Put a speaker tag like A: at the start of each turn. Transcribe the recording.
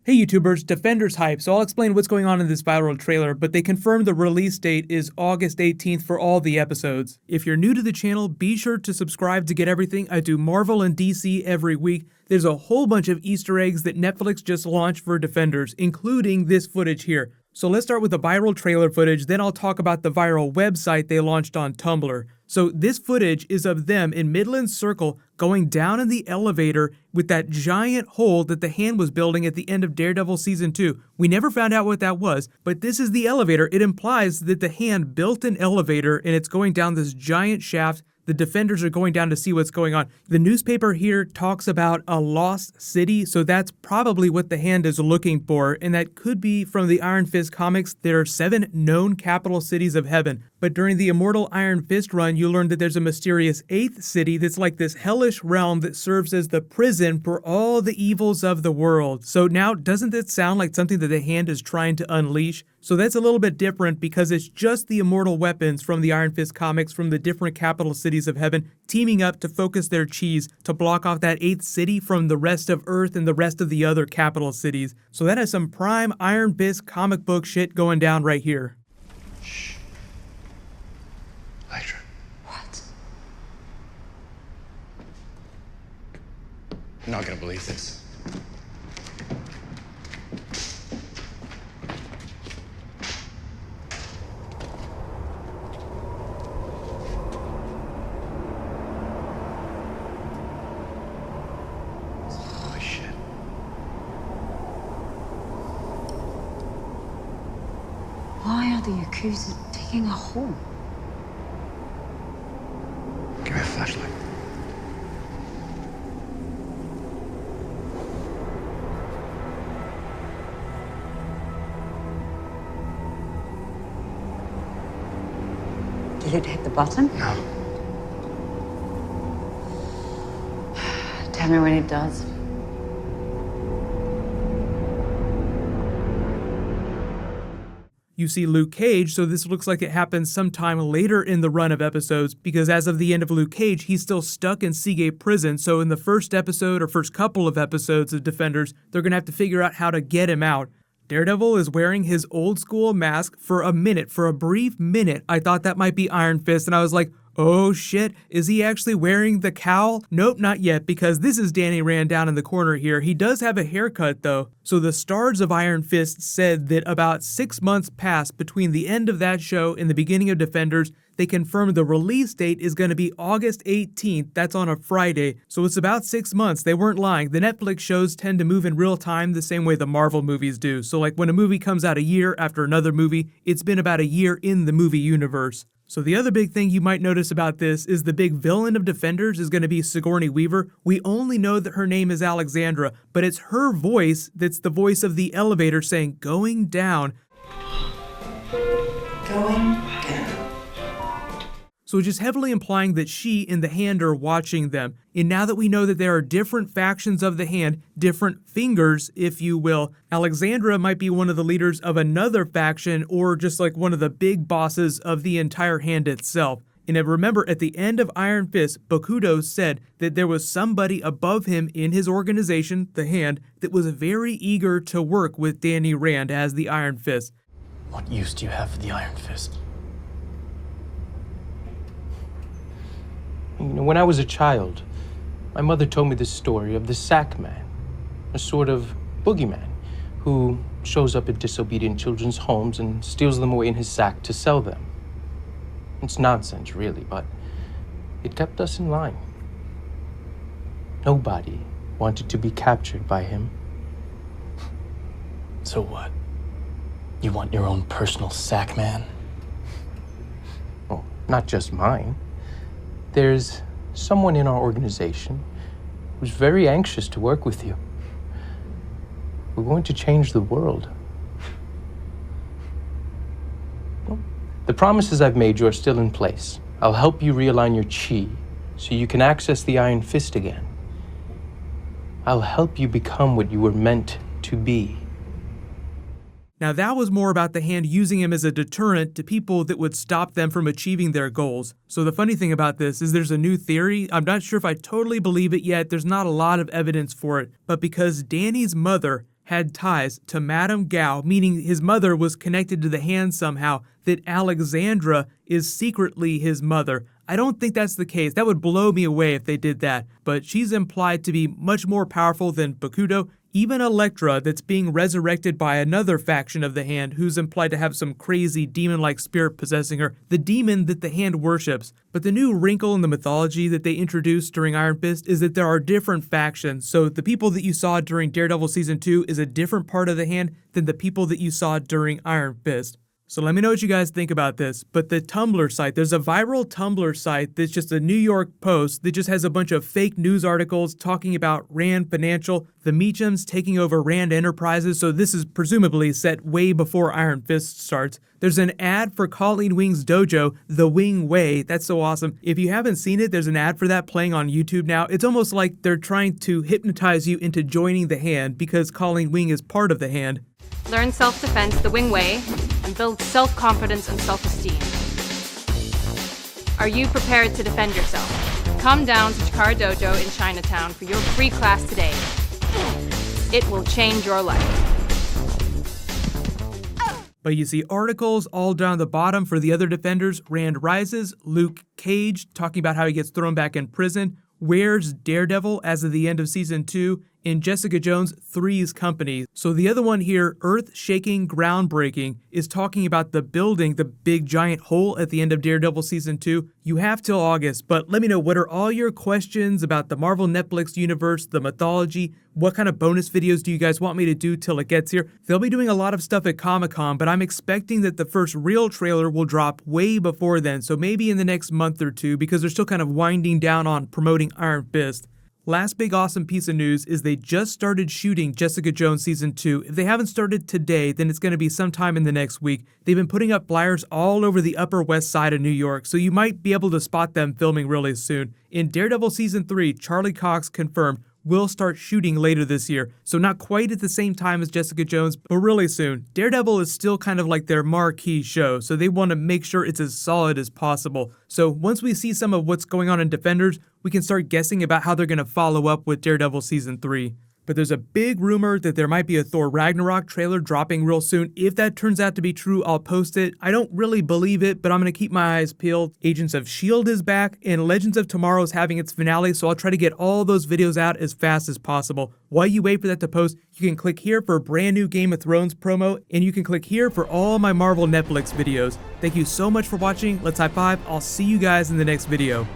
A: Hey YouTubers, Defenders hype, so I'll explain what's going on in this viral trailer, but they confirmed the release date is August 18th for all the episodes. If you're new to the channel, be sure to subscribe to get everything. I do Marvel and DC every week. There's a whole bunch of Easter eggs that Netflix just launched for Defenders, including this footage here. So let's start with the viral trailer footage, then I'll talk about the viral website they launched on Tumblr. So this footage is of them in Midland Circle going down in the elevator with that giant hole that the Hand was building at the end of Daredevil Season 2. We never found out what that was, but this is the elevator. It implies that the Hand built an elevator and it's going down this giant shaft. The Defenders are going down to see what's going on. The newspaper here talks about a lost city, so that's probably what the Hand is looking for, and that could be from the Iron Fist comics. There are 7 known capital cities of heaven, but during the Immortal Iron Fist run, you learn that there's a mysterious 8th city that's like this hellish realm that serves as the prison for all the evils of the world. So now, doesn't that sound like something that the Hand is trying to unleash? So that's a little bit different because it's just the immortal weapons from the Iron Fist comics from the different capital cities of heaven teaming up to focus their cheese to block off that 8th city from the rest of Earth and the rest of the other capital cities. So that is some prime Iron Fist comic book shit going down right here.
B: Shh. Hydra.
C: What?
B: You're not gonna believe this. Holy shit.
C: Why are the Yakuza digging a hole?
B: Give me a flashlight.
C: Did it hit the button?
B: No.
C: Tell me when it does.
A: You see Luke Cage, so this looks like it happens sometime later in the run of episodes, because as of the end of Luke Cage, he's still stuck in Seagate Prison, so in the first episode or first couple of episodes of Defenders, they're gonna have to figure out how to get him out. Daredevil is wearing his old school mask for a minute, for a brief minute. I thought that might be Iron Fist, and I was like, oh shit, is he actually wearing the cowl? Nope, not yet, because this is Danny Rand down in the corner here. He does have a haircut though. So the stars of Iron Fist said that about 6 months passed between the end of that show and the beginning of Defenders. They confirmed the release date is going to be August 18th. That's on a Friday. So it's about 6 months. They weren't lying. The Netflix shows tend to move in real time the same way the Marvel movies do. So like when a movie comes out a year after another movie, it's been about a year in the movie universe. So the other big thing you might notice about this is the big villain of Defenders is going to be Sigourney Weaver. We only know that her name is Alexandra, but it's her voice that's the voice of the elevator saying going down.
C: Going down.
A: So just heavily implying that she and the Hand are watching them. And now that we know that there are different factions of the Hand, different fingers, if you will, Alexandra might be one of the leaders of another faction or just like one of the big bosses of the entire Hand itself. And remember, at the end of Iron Fist, Bakudo said that there was somebody above him in his organization, the Hand, that was very eager to work with Danny Rand as the Iron Fist.
D: What use do you have for the Iron Fist? You know, when I was a child, my mother told me this story of the sack man, a sort of boogeyman who shows up at disobedient children's homes and steals them away in his sack to sell them. It's nonsense, really, but it kept us in line. Nobody wanted to be captured by him.
E: So what? You want your own personal sack man?
D: Well, not just mine. There's someone in our organization who's very anxious to work with you. We're going to change the world. Well, the promises I've made you are still in place. I'll help you realign your chi so you can access the Iron Fist again. I'll help you become what you were meant to be.
A: Now that was more about the Hand using him as a deterrent to people that would stop them from achieving their goals. So the funny thing about this is there's a new theory. I'm not sure if I totally believe it yet. There's not a lot of evidence for it. But because Danny's mother had ties to Madame Gao, meaning his mother was connected to the hand somehow, that Alexandra is secretly his mother. I don't think that's the case. That would blow me away if they did that. But she's implied to be much more powerful than Bakudo. Even Elektra, that's being resurrected by another faction of the Hand, who's implied to have some crazy demon-like spirit possessing her, the demon that the Hand worships. But the new wrinkle in the mythology that they introduced during Iron Fist is that there are different factions. So the people that you saw during Daredevil Season 2 is a different part of the Hand than the people that you saw during Iron Fist. So let me know what you guys think about this. But the Tumblr site, there's a viral Tumblr site that's just a New York Post that just has a bunch of fake news articles talking about Rand Financial, the Meachams taking over Rand Enterprises, so this is presumably set way before Iron Fist starts. There's an ad for Colleen Wing's dojo, The Wing Way. That's so awesome. If you haven't seen it, there's an ad for that playing on YouTube now. It's almost like they're trying to hypnotize you into joining the Hand because Colleen Wing is part of the Hand.
F: Learn self-defense the Wing Way and build self-confidence and self-esteem. Are you prepared to defend yourself? Come down to Chikara Dojo in Chinatown for your free class today. It will change your life.
A: But you see articles all down the bottom for the other defenders. Rand rises, Luke Cage talking about how he gets thrown back in prison, Where's Daredevil as of the end of Season 2, in Jessica Jones 3's company. So the other one here, earth-shaking, groundbreaking, is talking about the building, the big giant hole at the end of Daredevil Season 2. You have till August, but let me know, what are all your questions about the Marvel Netflix universe, the mythology? What kind of bonus videos do you guys want me to do till it gets here? They'll be doing a lot of stuff at Comic-Con, but I'm expecting that the first real trailer will drop way before then, so maybe in the next month or two, because they're still kind of winding down on promoting Iron Fist. Last big awesome piece of news is they just started shooting Jessica Jones Season 2. If they haven't started today, then it's going to be sometime in the next week. They've been putting up flyers all over the Upper West Side of New York, so you might be able to spot them filming really soon. In Daredevil Season 3, Charlie Cox confirmed will start shooting later this year, so not quite at the same time as Jessica Jones, but really soon. Daredevil is still kind of like their marquee show, so they want to make sure it's as solid as possible. So once we see some of what's going on in Defenders, we can start guessing about how they're going to follow up with Daredevil Season 3. But there's a big rumor that there might be a Thor Ragnarok trailer dropping real soon. If that turns out to be true, I'll post it. I don't really believe it, but I'm going to keep my eyes peeled. Agents of S.H.I.E.L.D. is back, and Legends of Tomorrow is having its finale, so I'll try to get all those videos out as fast as possible. While you wait for that to post, you can click here for a brand new Game of Thrones promo, and you can click here for all my Marvel Netflix videos. Thank you so much for watching. Let's high five. I'll see you guys in the next video.